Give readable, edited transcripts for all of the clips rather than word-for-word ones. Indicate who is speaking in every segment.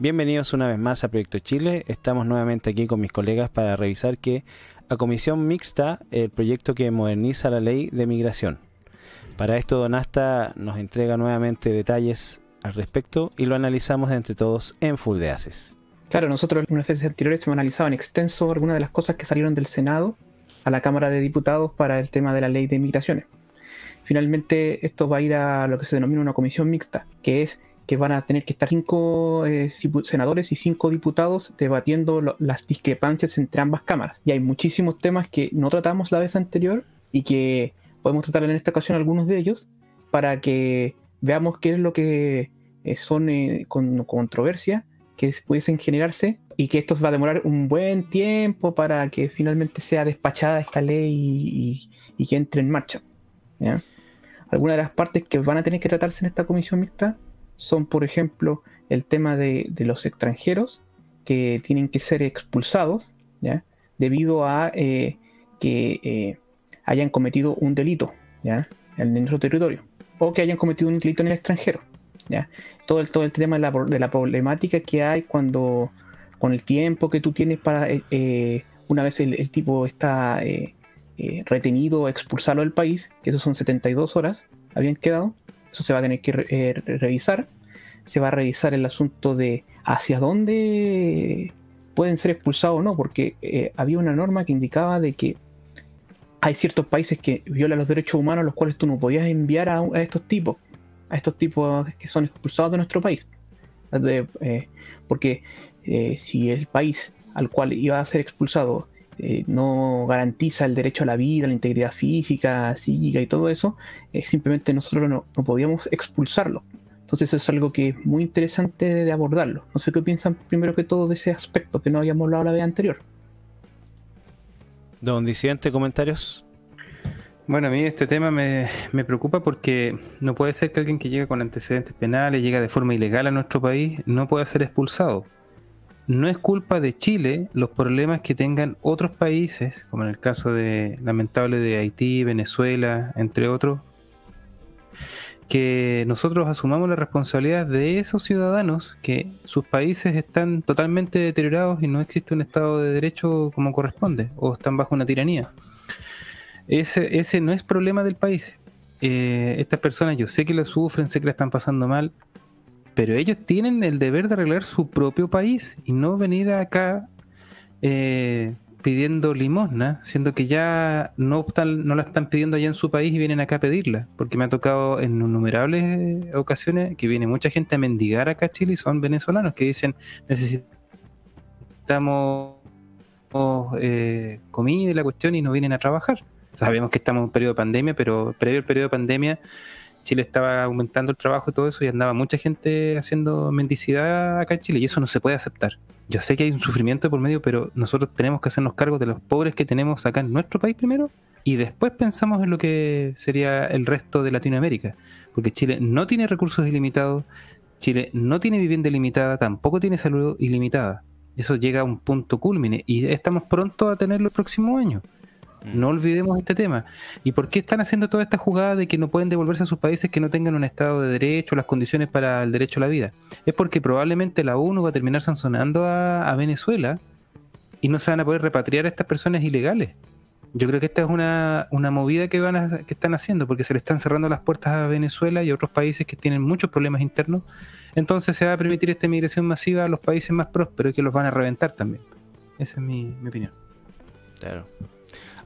Speaker 1: Bienvenidos una vez más a Proyecto Chile. Estamos nuevamente aquí con mis colegas para revisar que a comisión mixta el proyecto que moderniza la ley de migración. Para esto Donasta nos entrega nuevamente detalles al respecto y lo analizamos entre todos en Full de Haces.
Speaker 2: Claro, nosotros en unas veces anteriores hemos analizado en extenso algunas de las cosas que salieron del Senado a la Cámara de Diputados para el tema de la ley de migraciones. Finalmente esto va a ir a lo que se denomina una comisión mixta, que es que van a tener que estar 5 senadores y 5 diputados debatiendo las discrepancias entre ambas cámaras. Y hay muchísimos temas que no tratamos la vez anterior y que podemos tratar en esta ocasión algunos de ellos para que veamos qué es lo que son con controversia que pudiesen generarse y que esto va a demorar un buen tiempo para que finalmente sea despachada esta ley y que entre en marcha, ¿ya? Algunas de las partes que van a tener que tratarse en esta comisión mixta son, por ejemplo, el tema de los extranjeros que tienen que ser expulsados, ¿ya? Debido a que hayan cometido un delito, ¿ya? En nuestro territorio, o que hayan cometido un delito en el extranjero, ¿ya? Todo el tema de la problemática que hay con el tiempo que tú tienes para una vez el tipo está retenido, expulsarlo del país, que esos son 72 horas, habían quedado. Eso se va a tener que revisar. Se va a revisar el asunto de hacia dónde pueden ser expulsados o no, porque había una norma que indicaba de que hay ciertos países que violan los derechos humanos, los cuales tú no podías enviar a estos tipos que son expulsados de nuestro país. Porque si el país al cual iba a ser expulsado no garantiza el derecho a la vida, la integridad física, psíquica y todo eso, simplemente nosotros no podíamos expulsarlo. Entonces eso es algo que es muy interesante de abordarlo. No sé qué piensan primero que todo de ese aspecto que no habíamos hablado la vez anterior.
Speaker 1: Don Disidente, ¿comentarios?
Speaker 3: Bueno, a mí este tema me preocupa porque no puede ser que alguien que llega con antecedentes penales, llega de forma ilegal a nuestro país, no pueda ser expulsado. No es culpa de Chile los problemas que tengan otros países, como en el caso lamentable de Haití, Venezuela, entre otros, que nosotros asumamos la responsabilidad de esos ciudadanos que sus países están totalmente deteriorados y no existe un Estado de Derecho como corresponde, o están bajo una tiranía. Ese no es problema del país. Estas personas yo sé que la sufren, sé que la están pasando mal, pero ellos tienen el deber de arreglar su propio país y no venir acá pidiendo limosna, siendo que ya no la están pidiendo allá en su país y vienen acá a pedirla. Porque me ha tocado en innumerables ocasiones que viene mucha gente a mendigar acá a Chile y son venezolanos que dicen necesitamos comida y la cuestión y no vienen a trabajar. Sabemos que estamos en un periodo de pandemia, pero previo al periodo de pandemia Chile estaba aumentando el trabajo y todo eso y andaba mucha gente haciendo mendicidad acá en Chile y eso no se puede aceptar. Yo sé que hay un sufrimiento por medio, pero nosotros tenemos que hacernos cargo de los pobres que tenemos acá en nuestro país primero y después pensamos en lo que sería el resto de Latinoamérica, porque Chile no tiene recursos ilimitados, Chile no tiene vivienda ilimitada, tampoco tiene salud ilimitada. Eso llega a un punto cúlmine y estamos pronto a tenerlo el próximo año. No olvidemos este tema. ¿Y por qué están haciendo toda esta jugada de que no pueden devolverse a sus países que no tengan un Estado de Derecho, las condiciones para el derecho a la vida? Es porque probablemente la ONU va a terminar sancionando a Venezuela y no se van a poder repatriar a estas personas ilegales. Yo creo que esta es una movida que están haciendo porque se le están cerrando las puertas a Venezuela y a otros países que tienen muchos problemas internos. Entonces se va a permitir esta migración masiva a los países más prósperos y que los van a reventar también. Esa es mi opinión.
Speaker 1: Claro.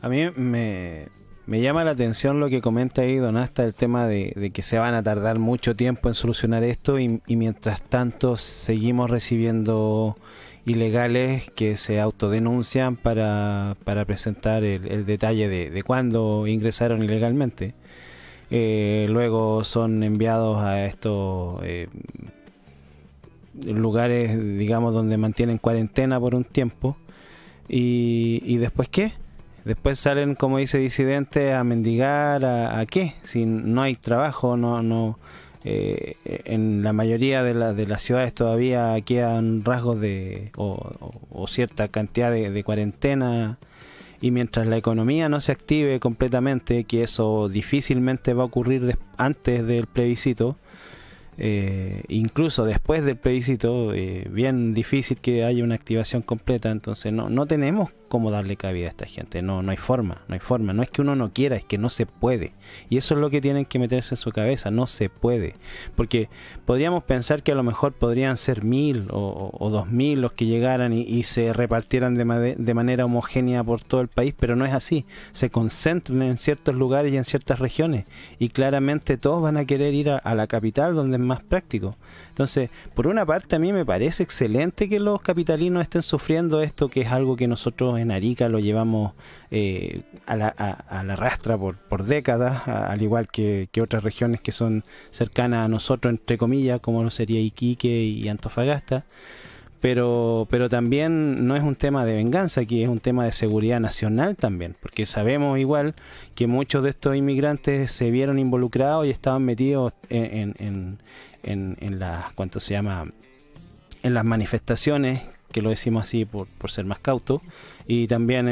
Speaker 1: A mí me llama la atención lo que comenta ahí Donasta, el tema de que se van a tardar mucho tiempo en solucionar esto y mientras tanto seguimos recibiendo ilegales que se autodenuncian para presentar el detalle de cuándo ingresaron ilegalmente. Luego son enviados a estos lugares, digamos, donde mantienen cuarentena por un tiempo y después ¿qué? Después salen, como dice Disidente, a mendigar, ¿a qué? Si no hay trabajo, en la mayoría de las ciudades todavía quedan rasgos o cierta cantidad de cuarentena, y mientras la economía no se active completamente, que eso difícilmente va a ocurrir antes del plebiscito, incluso después del plebiscito, bien difícil que haya una activación completa. Entonces no tenemos cómo darle cabida a esta gente. No hay forma. No es que uno no quiera, es que no se puede. Y eso es lo que tienen que meterse en su cabeza. No se puede. Porque podríamos pensar que a lo mejor podrían ser 1000 o 2000 los que llegaran y se repartieran de manera homogénea por todo el país, pero no es así. Se concentran en ciertos lugares y en ciertas regiones. Y claramente todos van a querer ir a la capital, donde es más práctico. Entonces, por una parte, a mí me parece excelente que los capitalinos estén sufriendo esto, que es algo que nosotros en Arica lo llevamos a la rastra por décadas, al igual que otras regiones que son cercanas a nosotros, entre comillas, como lo sería Iquique y Antofagasta. Pero también no es un tema de venganza, aquí es un tema de seguridad nacional también, porque sabemos igual que muchos de estos inmigrantes se vieron involucrados y estaban metidos en las, ¿cuánto se llama?, en las manifestaciones, que lo decimos así por ser más cautos, y también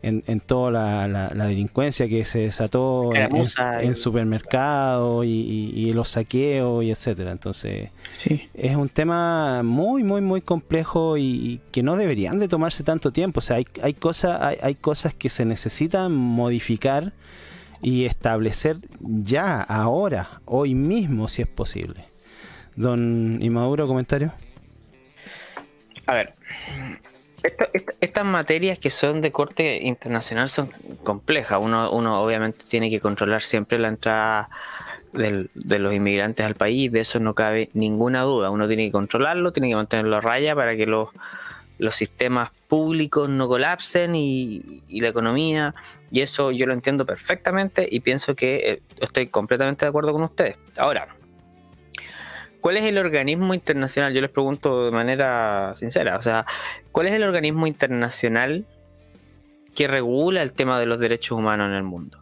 Speaker 1: en toda la delincuencia que se desató en supermercados y los saqueos y etcétera. Entonces
Speaker 2: Sí.
Speaker 1: es un tema muy complejo y que no deberían de tomarse tanto tiempo. O sea, hay cosas que se necesitan modificar y establecer ya, ahora, hoy mismo, si es posible. Don Inmaduro, ¿comentario?
Speaker 4: A ver, estas materias que son de corte internacional son complejas. Uno obviamente tiene que controlar siempre la entrada de los inmigrantes al país, de eso no cabe ninguna duda. Uno tiene que controlarlo, tiene que mantenerlo a raya para que los sistemas públicos no colapsen y la economía, y eso yo lo entiendo perfectamente y pienso que estoy completamente de acuerdo con ustedes. Ahora, ¿cuál es el organismo internacional? Yo les pregunto de manera sincera, o sea, ¿cuál es el organismo internacional que regula el tema de los derechos humanos en el mundo?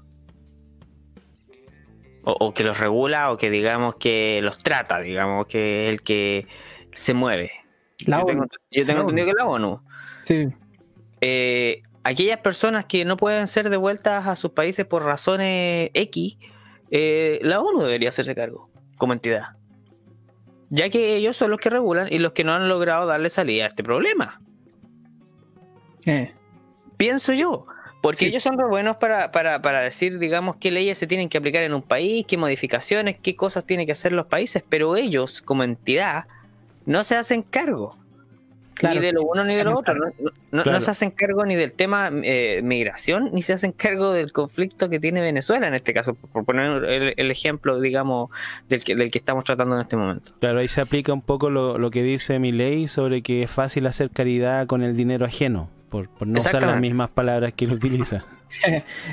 Speaker 4: O que los regula, o que digamos que los trata, digamos que es el que se mueve.
Speaker 2: La
Speaker 4: Yo tengo
Speaker 2: ONU.
Speaker 4: entendido que la ONU.
Speaker 2: Sí.
Speaker 4: Aquellas personas que no pueden ser devueltas a sus países por razones X, la ONU debería hacerse cargo como entidad, ya que ellos son los que regulan y los que no han logrado darle salida a este problema. Pienso yo, porque
Speaker 2: Sí.
Speaker 4: ellos son re buenos para decir, digamos, qué leyes se tienen que aplicar en un país, qué modificaciones, qué cosas tienen que hacer los países, pero ellos, como entidad, no se hacen cargo.
Speaker 2: Claro,
Speaker 4: ni de lo uno ni de lo otro. No
Speaker 1: Claro.
Speaker 4: se hacen cargo ni del tema migración, ni se hacen cargo del conflicto que tiene Venezuela en este caso, por poner el ejemplo, digamos, del que estamos tratando en este momento.
Speaker 1: Claro, ahí se aplica un poco lo que dice Milei sobre que es fácil hacer caridad con el dinero ajeno, por no usar las
Speaker 4: Exactamente.
Speaker 1: mismas palabras que él utiliza.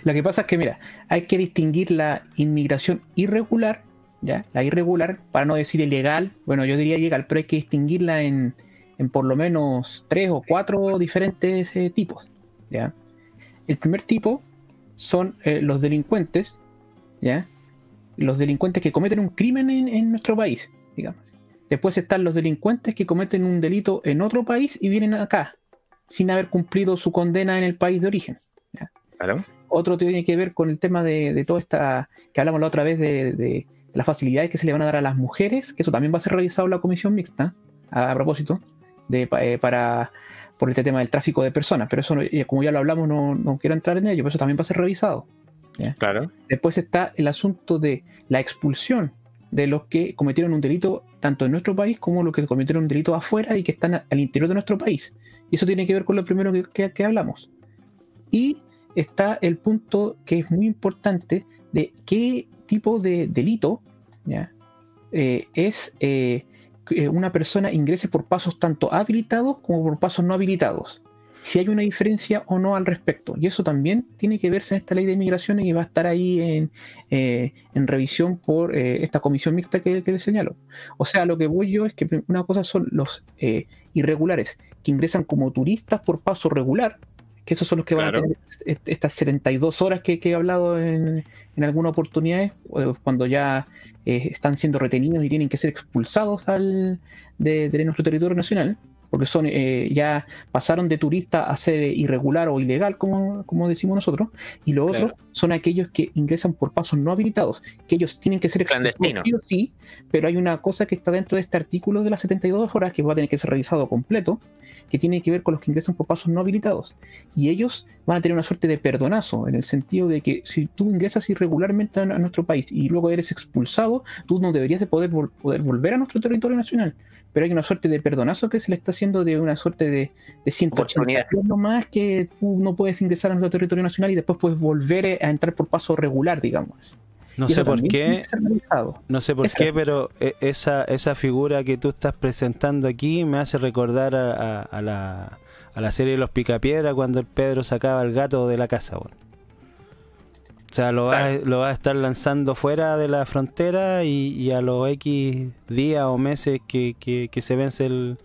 Speaker 2: Lo que pasa es que, mira, hay que distinguir la inmigración irregular, ¿ya? La irregular, para no decir ilegal, bueno, yo diría ilegal, pero hay que distinguirla en por lo menos 3 o 4 diferentes tipos, ¿ya? El primer tipo son los delincuentes, ¿ya? Los delincuentes que cometen un crimen en nuestro país, digamos. Después están los delincuentes que cometen un delito en otro país y vienen acá, sin haber cumplido su condena en el país de origen, ¿ya?
Speaker 4: Claro.
Speaker 2: Otro tiene que ver con el tema de toda esta, que hablamos la otra vez de las facilidades que se le van a dar a las mujeres, que eso también va a ser revisado en la comisión mixta, a propósito, por este tema del tráfico de personas, pero eso, como ya lo hablamos, no quiero entrar en ello, pero eso también va a ser revisado, ¿ya?
Speaker 4: Claro.
Speaker 2: Después está el asunto de la expulsión de los que cometieron un delito tanto en nuestro país como los que cometieron un delito afuera y que están al interior de nuestro país. Y eso tiene que ver con lo primero que hablamos. Y está el punto que es muy importante de qué tipo de delito, ¿ya? Es una persona ingrese por pasos tanto habilitados como por pasos no habilitados. Si hay una diferencia o no al respecto. Y eso también tiene que verse en esta ley de migraciones y va a estar ahí en revisión por esta comisión mixta que les señalo. O sea, lo que voy yo es que una cosa son los irregulares que ingresan como turistas por paso regular, que esos son los que van
Speaker 4: Claro.
Speaker 2: a tener estas 72 horas que he hablado en algunas oportunidades, cuando ya están siendo retenidos y tienen que ser expulsados de nuestro territorio nacional. porque son ya pasaron de turista a ser irregular o ilegal, como decimos nosotros, y los
Speaker 4: Claro.
Speaker 2: otros son aquellos que ingresan por pasos no habilitados, que ellos tienen que ser
Speaker 4: Clandestinos.
Speaker 2: expulsados sí, pero hay una cosa que está dentro de este artículo de las 72 horas que va a tener que ser revisado completo, que tiene que ver con los que ingresan por pasos no habilitados, y ellos van a tener una suerte de perdonazo, en el sentido de que si tú ingresas irregularmente a nuestro país y luego eres expulsado, tú no deberías de poder volver a nuestro territorio nacional, pero hay una suerte de perdonazo que se le está haciendo de una suerte de 180
Speaker 4: Oportunidad.
Speaker 2: días nomás, que tú no puedes ingresar a nuestro territorio nacional y después puedes volver a entrar por paso regular, digamos.
Speaker 1: No
Speaker 2: Y
Speaker 1: sé
Speaker 2: eso
Speaker 1: por
Speaker 2: también tiene
Speaker 1: qué,
Speaker 2: que ser revisado.
Speaker 1: no sé por
Speaker 2: Esa-
Speaker 1: qué, pero esa figura que tú estás presentando aquí me hace recordar a la serie de los Picapiedra cuando el Pedro sacaba al gato de la casa, bueno. O sea, lo va a estar lanzando fuera de la frontera y a los X días o meses que se vence el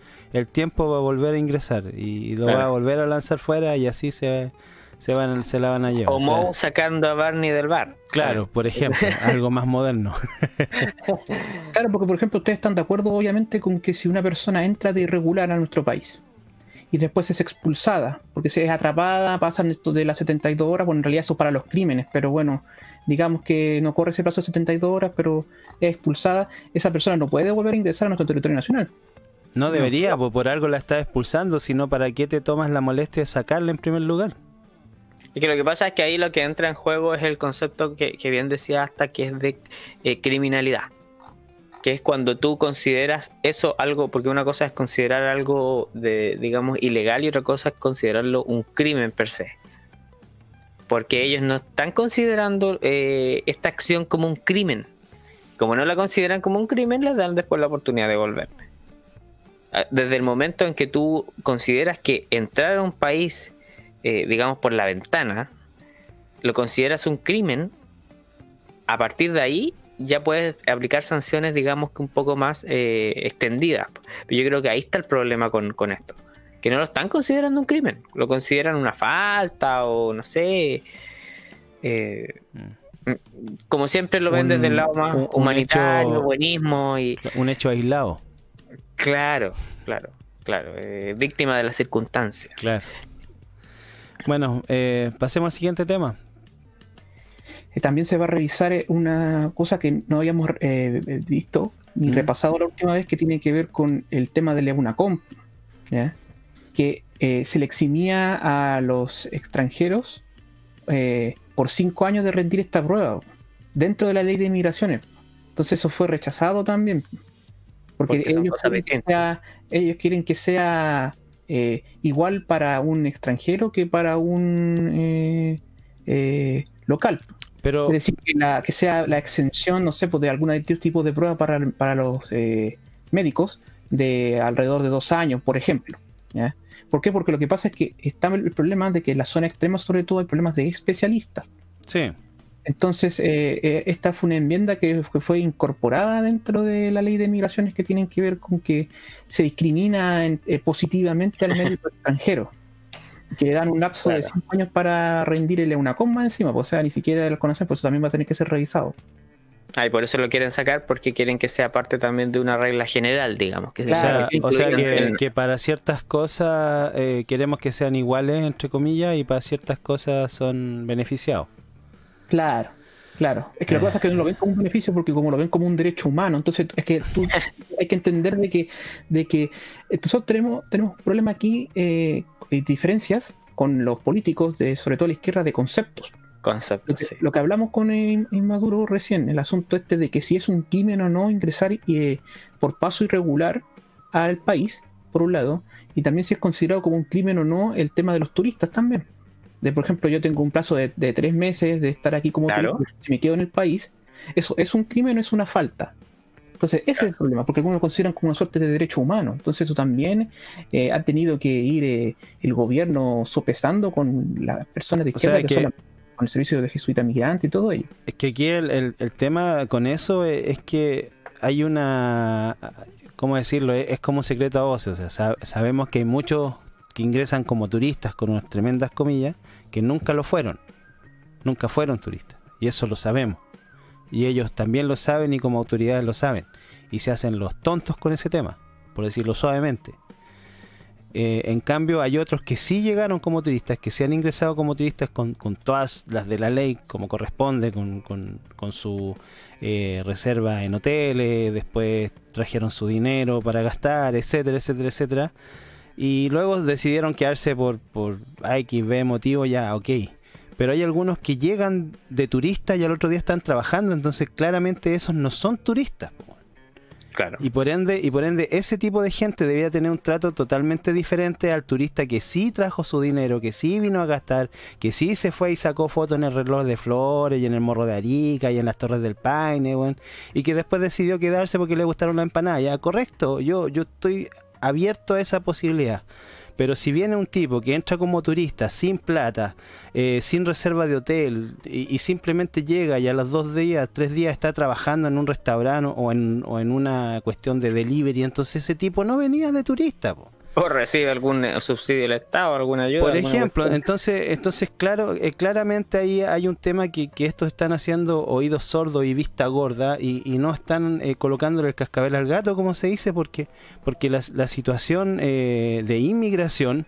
Speaker 1: tiempo va a volver a ingresar y lo
Speaker 4: Claro.
Speaker 1: va a volver a lanzar fuera y así se la van a llevar.
Speaker 4: O
Speaker 1: O sea,
Speaker 4: Moe sacando a Barney del bar.
Speaker 1: claro, por ejemplo, algo más moderno.
Speaker 2: Claro, porque por ejemplo ustedes están de acuerdo obviamente con que si una persona entra de irregular a nuestro país y después es expulsada, porque si es atrapada, pasan esto de las 72 horas, bueno, en realidad eso es para los crímenes, pero bueno, digamos que no corre ese plazo de 72 horas, pero es expulsada, esa persona no puede volver a ingresar a nuestro territorio nacional.
Speaker 1: No debería, pues por algo la estás expulsando, sino para qué te tomas la molestia de sacarla en primer lugar.
Speaker 4: Y que lo que pasa es que ahí lo que entra en juego es el concepto que bien decía hasta que es de criminalidad. Que es cuando tú consideras eso algo, porque una cosa es considerar algo de, digamos, ilegal y otra cosa es considerarlo un crimen per se. Porque ellos no están considerando esta acción como un crimen. Como no la consideran como un crimen, les dan después la oportunidad de volver. Desde el momento en que tú consideras que entrar a un país, digamos, por la ventana, lo consideras un crimen, a partir de ahí ya puedes aplicar sanciones, digamos, que un poco más extendidas. Pero yo creo que ahí está el problema con esto. Que no lo están considerando un crimen, lo consideran una falta o no sé. Como siempre lo ven desde el lado más
Speaker 1: un
Speaker 4: humanitario,
Speaker 1: hecho-
Speaker 4: buenismo y
Speaker 1: Un hecho aislado,
Speaker 4: claro, víctima de las circunstancias.
Speaker 1: claro. Bueno, pasemos al siguiente tema.
Speaker 2: También se va a revisar una cosa que no habíamos visto ni repasado la última vez, que tiene que ver con el tema de la EUNACOM, ¿ya? Que se le eximía a los extranjeros por 5 años de rendir esta prueba dentro de la ley de migraciones. Entonces eso fue rechazado también, porque
Speaker 4: son cosas
Speaker 2: ellos quieren que sea igual para un extranjero que para un local.
Speaker 1: Pero
Speaker 2: Es decir, que sea la exención, no sé, pues de algún tipo de prueba para los médicos de alrededor de 2 años, por ejemplo, ¿ya? ¿Por qué? Porque lo que pasa es que está el problema de que en la zona extrema, sobre todo, hay problemas de especialistas.
Speaker 1: sí,
Speaker 2: Entonces, esta fue una enmienda que fue incorporada dentro de la ley de migraciones, que tienen que ver con que se discrimina positivamente al médico extranjero, que le dan un lapso de 5 años para rendir el EUNACOM más encima, pues, o sea, ni siquiera lo conocen, pues eso también va a tener que ser revisado.
Speaker 4: Y por eso lo quieren sacar, porque quieren que sea parte también de una regla general, digamos. Que
Speaker 2: Claro,
Speaker 1: o sea
Speaker 4: incluida
Speaker 1: que para ciertas cosas queremos que sean iguales, entre comillas, y para ciertas cosas son beneficiados.
Speaker 2: Claro. Es que lo que pasa es que no lo ven como un beneficio, porque como lo ven como un derecho humano, entonces es que tú hay que entender de que nosotros tenemos un problema aquí, diferencias con los políticos, sobre todo la izquierda, de conceptos.
Speaker 4: conceptos, sí.
Speaker 2: Lo que hablamos con Inmaduro recién, el asunto este de que si es un crimen o no ingresar por paso irregular al país, por un lado, y también si es considerado como un crimen o no el tema de los turistas también. Por ejemplo, yo tengo un plazo de 3 meses de estar aquí como turista, si me quedo en el país, ¿eso es un crimen o es una falta? Entonces, ese es el problema, porque algunos lo consideran como una suerte de derecho humano. Entonces, eso también ha tenido que ir el gobierno sopesando con las personas de izquierda,
Speaker 1: sea
Speaker 2: que son con el servicio de jesuita migrante y todo ello.
Speaker 1: Es que aquí el tema con eso es que hay una, ¿cómo decirlo? Es como un secreto a voces. O sea, sabemos que hay muchos que ingresan como turistas, con unas tremendas comillas, que nunca lo fueron. Nunca fueron turistas. Y eso lo sabemos. Y ellos también lo saben y como autoridades lo saben. Y se hacen los tontos con ese tema, por decirlo suavemente. En cambio, hay otros que sí llegaron como turistas, que se han ingresado como turistas con todas las de la ley, como corresponde, con su reserva en hoteles, después trajeron su dinero para gastar, etcétera, etcétera, etcétera. Y luego decidieron quedarse por A, X, B motivo, ya, ok. Pero hay algunos que llegan de turistas y al otro día están trabajando, entonces claramente esos no son turistas.
Speaker 4: Claro.
Speaker 1: Y por ende ese tipo de gente debía tener un trato totalmente diferente al turista que sí trajo su dinero, que sí vino a gastar, que sí se fue y sacó fotos en el reloj de Flores y en el Morro de Arica y en las Torres del Paine, bueno, y que después decidió quedarse porque le gustaron las empanadas. Ya, correcto, yo estoy abierto a esa posibilidad. Pero si viene un tipo que entra como turista, sin plata, sin reserva de hotel, y simplemente llega y a los 2 días, 3 días está trabajando en un restaurante o en una cuestión de delivery, entonces ese tipo no venía de turista, po.
Speaker 4: O recibe algún subsidio del Estado, alguna ayuda.
Speaker 1: Por
Speaker 4: alguna
Speaker 1: ejemplo,
Speaker 4: cuestión.
Speaker 1: entonces claro, claramente ahí hay un tema que estos están haciendo oídos sordos y vista gorda y no están colocándole el cascabel al gato, como se dice, porque la situación de inmigración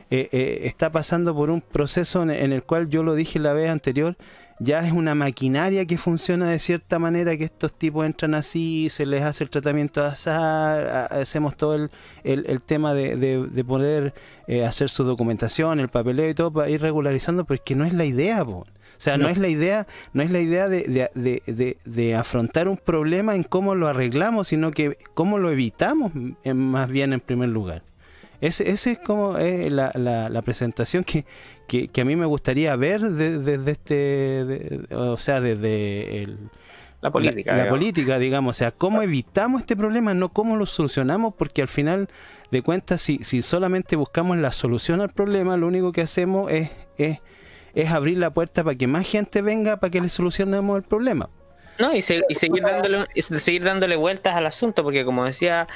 Speaker 1: está pasando por un proceso en el cual, yo lo dije la vez anterior, ya es una maquinaria que funciona de cierta manera, que estos tipos entran así, se les hace el tratamiento de azar, hacemos todo el tema de poder hacer su documentación, el papeleo y todo para ir regularizando, pero es que no es la idea, po. O sea, no es la idea de afrontar un problema en cómo lo arreglamos, sino que cómo lo evitamos, más bien en primer lugar. Ese es como la presentación que a mí me gustaría ver desde
Speaker 4: La política.
Speaker 1: la política, digamos. O sea, cómo evitamos este problema, no cómo lo solucionamos, porque al final de cuentas, si solamente buscamos la solución al problema, lo único que hacemos es abrir la puerta para que más gente venga para que le solucionemos el problema.
Speaker 4: No, y seguir dándole vueltas al asunto, porque como decía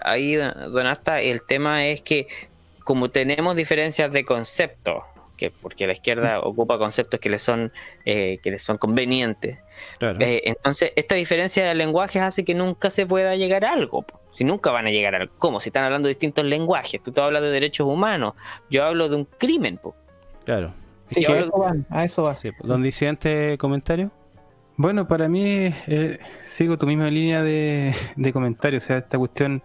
Speaker 4: ahí Don Asta, el tema es que como tenemos diferencias de concepto, porque la izquierda ocupa conceptos que les son convenientes,
Speaker 1: Claro.
Speaker 4: entonces esta diferencia de lenguajes hace que nunca se pueda llegar a algo, po. Si nunca van a llegar a algo. ¿Cómo? Si están hablando de distintos lenguajes, tú hablas de derechos humanos, yo hablo de un crimen, po.
Speaker 1: Claro.
Speaker 2: Sí,
Speaker 1: Es que-
Speaker 2: a eso va.
Speaker 1: sí, don Disidente, comentario.
Speaker 3: Bueno, para mí, sigo tu misma línea de comentarios, o sea, esta cuestión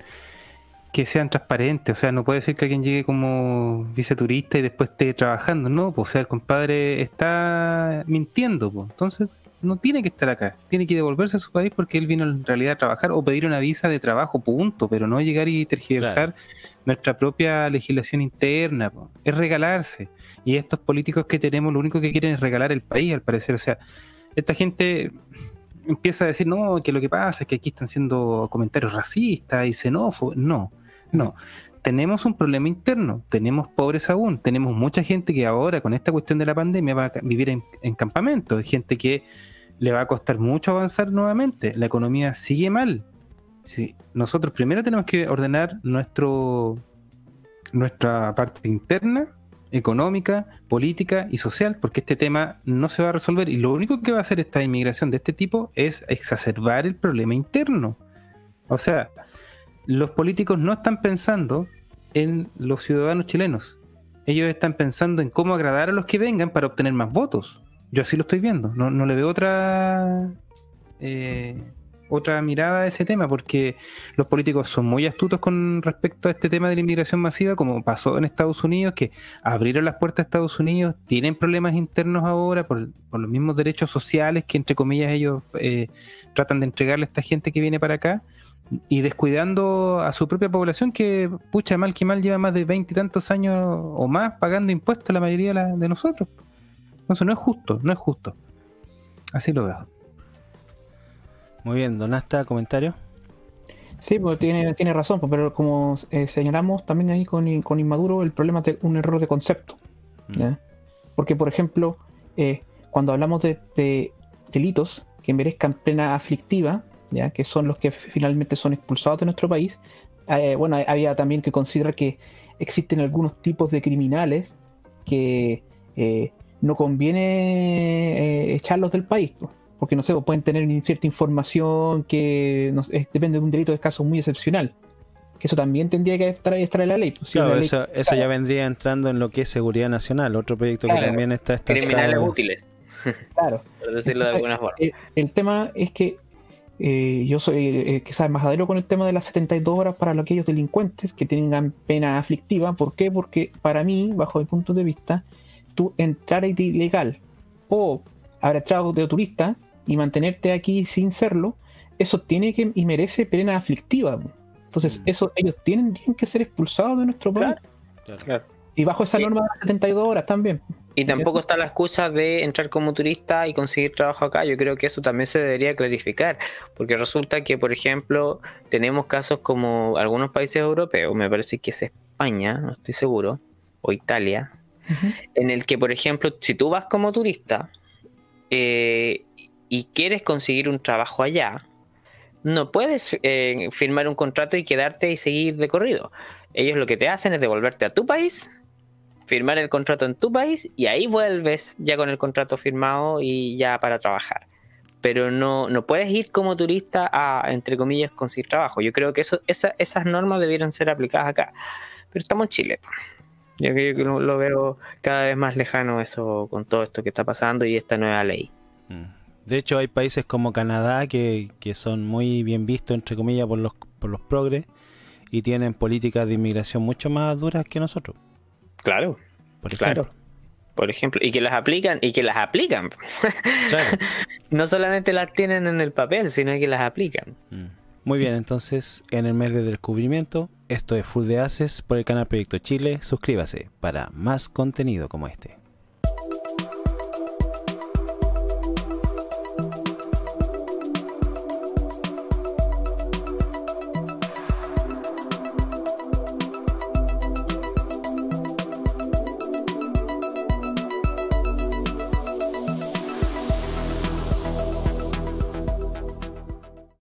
Speaker 3: que sean transparentes, o sea, no puede ser que alguien llegue como viceturista y después esté trabajando, no, pues, o sea, el compadre está mintiendo, pues, entonces no tiene que estar acá, tiene que devolverse a su país porque él vino en realidad a trabajar o pedir una visa de trabajo, punto, pero no llegar y tergiversar nuestra propia legislación interna, pues, es regalarse, y estos políticos que tenemos lo único que quieren es regalar el país, al parecer, o sea, esta gente empieza a decir, no, que lo que pasa es que aquí están haciendo comentarios racistas y xenófobos. No. Tenemos un problema interno, tenemos pobres aún, tenemos mucha gente que ahora con esta cuestión de la pandemia va a vivir en campamentos, gente que le va a costar mucho avanzar nuevamente, la economía sigue mal. Sí, nosotros primero tenemos que ordenar nuestra parte interna, económica, política y social, porque este tema no se va a resolver y lo único que va a hacer esta inmigración de este tipo es exacerbar el problema interno. O sea, los políticos no están pensando en los ciudadanos chilenos, ellos están pensando en cómo agradar a los que vengan para obtener más votos. Yo así lo estoy viendo, no le veo otra mirada a ese tema, porque los políticos son muy astutos con respecto a este tema de la inmigración masiva, como pasó en Estados Unidos, que abrieron las puertas a Estados Unidos, tienen problemas internos ahora por los mismos derechos sociales que entre comillas ellos tratan de entregarle a esta gente que viene para acá, y descuidando a su propia población que, pucha, mal que mal lleva más de 20 y tantos años o más pagando impuestos la mayoría de nosotros. Entonces no es justo. Así lo veo.
Speaker 1: Muy bien, don Asta, comentario.
Speaker 2: Sí, pues tiene razón, pues, pero como señalamos también ahí con Inmaduro, el problema es un error de concepto. ¿Ya? Porque, por ejemplo, cuando hablamos de delitos que merezcan pena aflictiva, ¿ya? Que son los que finalmente son expulsados de nuestro país, había también que considerar que existen algunos tipos de criminales que no conviene echarlos del país, pues. Porque no sé, pueden tener cierta información que depende de un delito de caso muy excepcional, porque eso también tendría que estar en la ley. Pues,
Speaker 1: claro,
Speaker 2: la ley,
Speaker 1: eso ya vendría entrando en lo que es seguridad nacional, otro proyecto que también está
Speaker 4: criminales útiles.
Speaker 2: Claro.
Speaker 4: Por decirlo de alguna forma.
Speaker 2: El tema es que yo soy quizás embajadero con el tema de las 72 horas para aquellos delincuentes que tengan pena aflictiva. ¿Por qué? Porque para mí, bajo mi punto de vista, tú entrar ilegal o haber entrado de turista y mantenerte aquí sin serlo, eso tiene que y merece pena aflictiva. Entonces, ellos tienen que ser expulsados de nuestro país.
Speaker 4: Claro.
Speaker 2: Y bajo esa norma de las 72 horas también.
Speaker 4: Y tampoco está la excusa de entrar como turista y conseguir trabajo acá. Yo creo que eso también se debería clarificar, porque resulta que, por ejemplo, tenemos casos como algunos países europeos, me parece que es España, no estoy seguro, o Italia, en el que, por ejemplo, si tú vas como turista y quieres conseguir un trabajo allá, no puedes firmar un contrato y quedarte y seguir de corrido. Ellos lo que te hacen es devolverte a tu país, firmar el contrato en tu país y ahí vuelves ya con el contrato firmado y ya para trabajar. Pero no puedes ir como turista a, entre comillas, conseguir trabajo. Yo creo que esas normas debieran ser aplicadas acá. Pero estamos en Chile. Yo creo que lo veo cada vez más lejano eso con todo esto que está pasando y esta nueva ley.
Speaker 1: De hecho, hay países como Canadá que son muy bien vistos, entre comillas, por los progres y tienen políticas de inmigración mucho más duras que nosotros.
Speaker 4: Claro, por ejemplo, y que las aplican. Claro. No solamente las tienen en el papel, sino que las aplican.
Speaker 1: Muy bien, entonces, en el mes de descubrimiento, esto es Full de Haces por el canal Proyecto Chile. Suscríbase para más contenido como este.